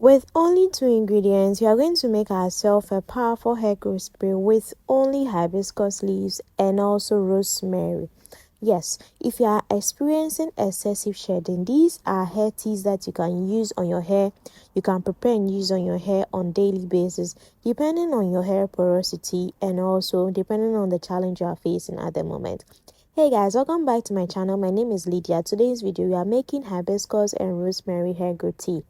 With only 2 ingredients, we are going to make ourselves a powerful hair growth spray with only hibiscus leaves and also rosemary. Yes, if you are experiencing excessive shedding, these are hair teas that you can use on your hair. You can prepare and use on your hair on daily basis, depending on your hair porosity and also depending on the challenge you are facing at the moment. Hey guys, welcome back to my channel. My name is Lydia. Today's video, we are making hibiscus and rosemary hair growth tea.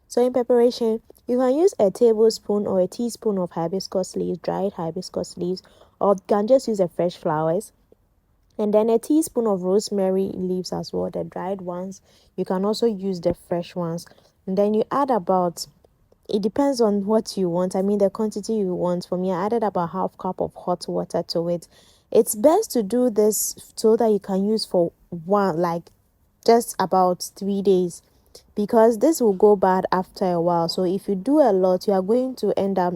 So in preparation, you can use a tablespoon or a teaspoon of hibiscus leaves, dried hibiscus leaves, or you can just use the fresh flowers. And then a teaspoon of rosemary leaves as well, the dried ones. You can also use the fresh ones. And then you add about, it depends on what you want. I mean, the quantity you want. For me, I added about half cup of hot water to it. It's best to do this so that you can use for just about 3 days, because this will go bad after a while. So if you do a lot, you are going to end up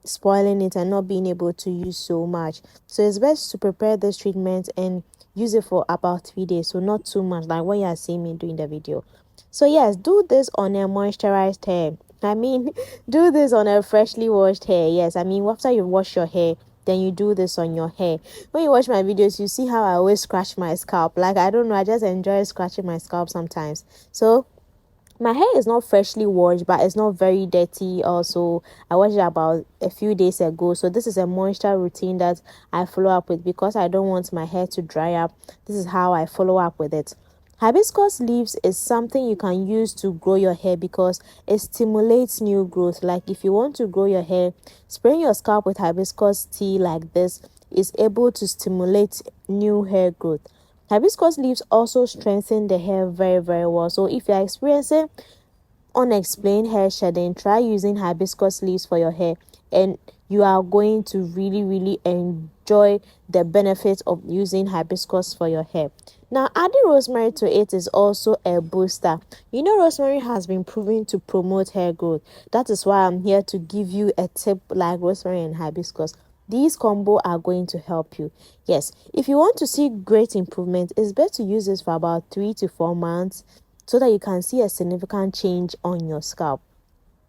spoiling it and not being able to use so much. So it's best to prepare this treatment and use it for about 3 days, so not too much like what you are seeing me doing the video. So yes, do this on a moisturized hair. I mean, do this on a freshly washed hair. Yes, I mean, after you wash your hair, then you do this on your hair. When you watch my videos, you see how I always scratch my scalp. Like, I don't know, I just enjoy scratching my scalp sometimes. So my hair is not freshly washed, but it's not very dirty. Also, I washed it about a few days ago. So this is a moisture routine that I follow up with because I don't want my hair to dry up. This is how I follow up with it. Hibiscus leaves is something you can use to grow your hair because it stimulates new growth. Like if you want to grow your hair, spraying your scalp with hibiscus tea like this is able to stimulate new hair growth. Hibiscus leaves also strengthen the hair very, very well. So if you are experiencing unexplained hair shedding, try using hibiscus leaves for your hair and you are going to really enjoy the benefits of using hibiscus for your hair. Now, adding rosemary to it is also a booster. You know, rosemary has been proven to promote hair growth. That is why I'm here to give you a tip like rosemary and hibiscus. These combo are going to help you. Yes, if you want to see great improvement, it's best to use this for about 3 to 4 months so that you can see a significant change on your scalp.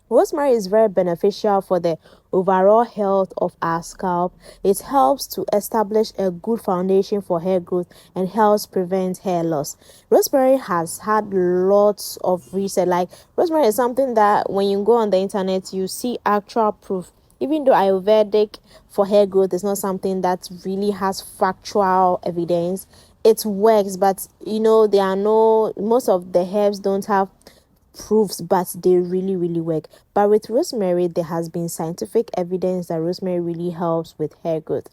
Rosemary is very beneficial for the overall health of our scalp. It helps to establish a good foundation for hair growth and helps prevent hair loss. Rosemary has had lots of research. Like, rosemary is something that when you go on the internet, you see actual proof. Even though Ayurvedic for hair growth is not something that really has factual evidence, it works, but you know, most of the herbs don't have proofs, but they really work. But with rosemary, there has been scientific evidence that rosemary really helps with hair growth.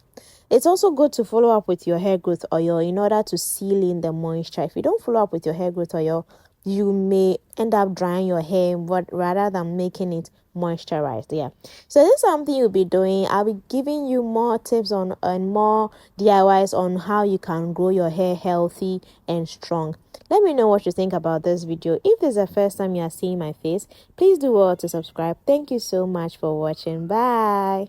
It's also good to follow up with your hair growth oil in order to seal in the moisture. If you don't follow up with your hair growth oil, you may end up drying your hair rather than making it moisturized. Yeah, so this is something you'll be doing. I'll be giving you more tips on and more DIYs on how you can grow your hair healthy and strong. Let me know what you think about this video. If this is the first time you are seeing my face, please do well to subscribe. Thank you so much for watching. Bye.